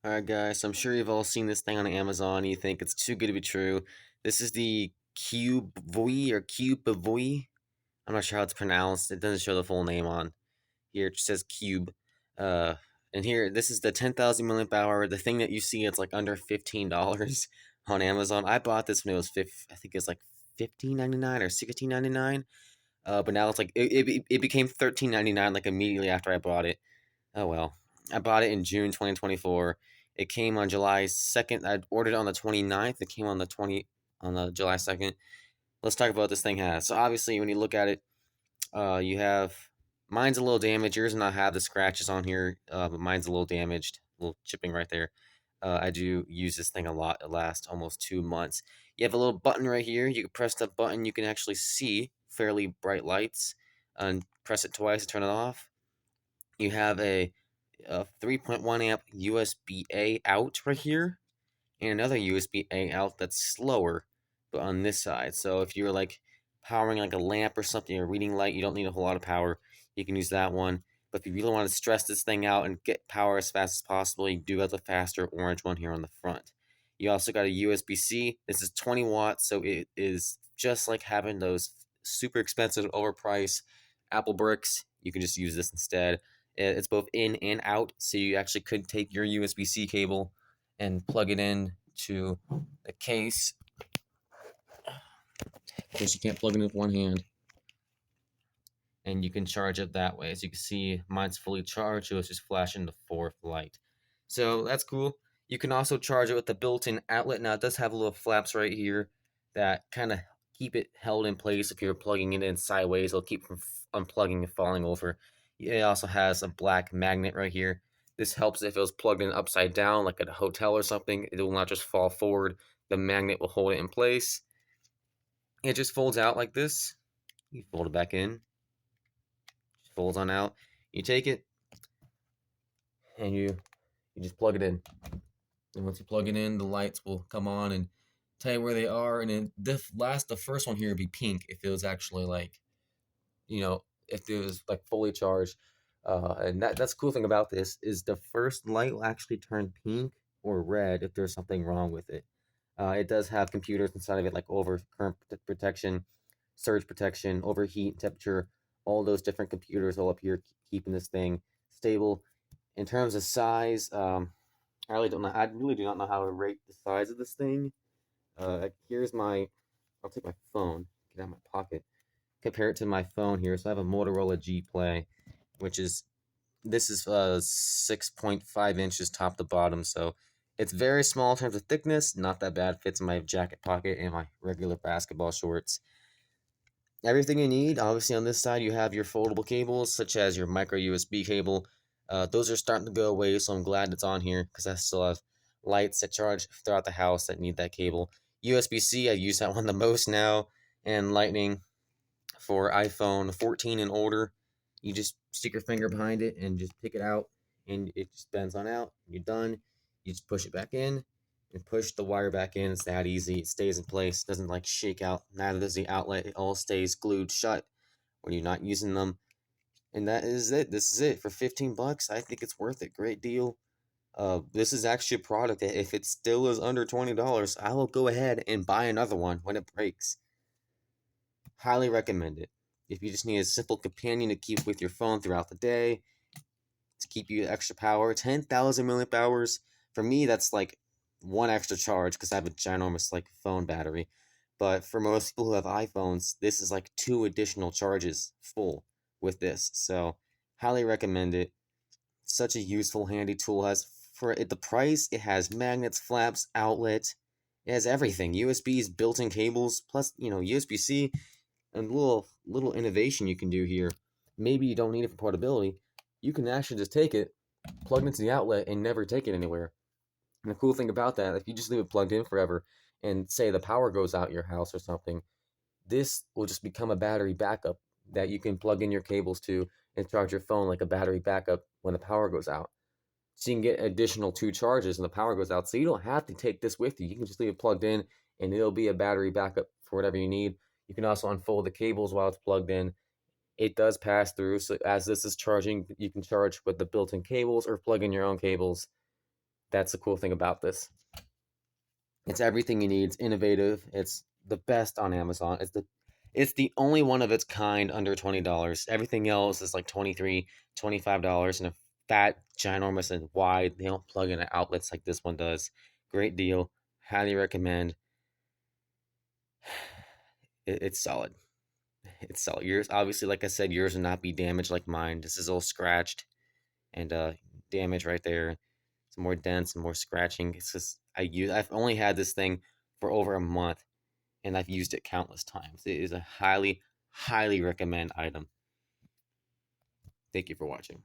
Alright guys, I'm sure you've all seen this thing on Amazon. You think it's too good to be true. This is the QEEUBOVY or QEEUBOVY. I'm not sure how it's pronounced. It doesn't show the full name on here. It just says Cube. Uh, and here, this is the 10,000 milliamp hour. The thing that you see, it's like under $15 on Amazon. I bought this when it was I think it's like 15.99 or 16.99. But now it's like it became 13.99 like immediately after I bought it. Oh well. I bought it in June 2024. It came on July 2nd. I ordered it on the 29th. It came on the July 2nd. Let's talk about what this thing has. So obviously when you look at it, you have mine's a little damaged. Yours does not have the scratches on here, but mine's a little damaged, a little chipping right there. I do use this thing a lot. It lasts almost 2 months. You have a little button right here. You can press that button. You can actually see fairly bright lights, and press it twice to turn it off. You have a 3.1 amp USB-A out right here, and another USB-A out that's slower, but on this side. So if you're like powering like a lamp or something, or reading light, you don't need a whole lot of power. You can use that one. But if you really want to stress this thing out and get power as fast as possible, you do have the faster orange one here on the front. You also got a USB-C. This is 20 watts, so it is just like having those super expensive, overpriced Apple bricks. You can just use this instead. It's both in and out, so you actually could take your USB-C cable and plug it in to the case, because you can't plug it in with one hand, and you can charge it that way. As you can see, mine's fully charged. It was just flashing the fourth light. So that's cool. You can also charge it with the built-in outlet. Now it does have little flaps right here that kind of keep it held in place. If you're plugging it in sideways, it'll keep from unplugging and falling over. It also has a black magnet right here. This helps if it was plugged in upside down, like at a hotel or something. It will not just fall forward. The magnet will hold it in place. It just folds out like this. You fold it back in, folds on out. You take it and you just plug it in. And once you plug it in, the lights will come on and tell you where they are. And then the first one here would be pink if it was actually like, if it was like fully charged. And that's the cool thing about this is the first light will actually turn pink or red if there's something wrong with it. It does have computers inside of it like overcurrent protection, surge protection, overheat, temperature, all those different computers all up here keeping this thing stable. In terms of size, I really don't know. I really do not know how to rate the size of this thing. Here's my. I'll take my phone. Get out of my pocket. Compare it to my phone here. So I have a Motorola G Play, which is this is 6.5 inches top to bottom. So it's very small in terms of thickness. Not that bad. Fits in my jacket pocket and my regular basketball shorts. Everything you need. Obviously, on this side, you have your foldable cables, such as your micro USB cable. Those are starting to go away, so I'm glad it's on here because I still have lights that charge throughout the house that need that cable. USB-C, I use that one the most now, and Lightning for iPhone 14 and older. You just stick your finger behind it and just pick it out, and it just bends on out. You're done. You just push it back in and push the wire back in. It's that easy. It stays in place. Doesn't like shake out. Neither does the outlet. It all stays glued shut when you're not using them. And that is it. This is it for 15 bucks. I think it's worth it. Great deal. This is actually a product that if it still is under $20, I will go ahead and buy another one when it breaks. Highly recommend it. If you just need a simple companion to keep with your phone throughout the day, to keep you extra power, 10,000 milliamp hours. For me, that's like one extra charge because I have a ginormous like phone battery. But for most people who have iPhones, this is like two additional charges full with this. So highly recommend it. Such a useful, handy tool. Has for it the price. It has magnets, flaps, outlet. It has everything. USBs, built-in cables, plus USB-C, and little innovation you can do here. Maybe you don't need it for portability. You can actually just take it, plug it into the outlet, and never take it anywhere. And the cool thing about that, if you just leave it plugged in forever, and say the power goes out in your house or something, this will just become a battery backup that you can plug in your cables to and charge your phone like a battery backup when the power goes out. So you can get additional two charges when the power goes out. So you don't have to take this with you. You can just leave it plugged in and it'll be a battery backup for whatever you need. You can also unfold the cables while it's plugged in. It does pass through. So as this is charging, you can charge with the built-in cables or plug in your own cables. That's the cool thing about this. It's everything you need. It's innovative. It's the best on Amazon. It's the only one of its kind under $20. Everything else is like 23, $25 and a fat, ginormous, and wide. They don't plug in outlets like this one does. Great deal. Highly recommend. It's solid. It's solid. Yours, obviously, like I said, yours will not be damaged like mine. This is all scratched and damage right there. It's more dense and more scratching. It's just I've only had this thing for over a month and I've used it countless times. It is a highly, highly recommend item. Thank you for watching.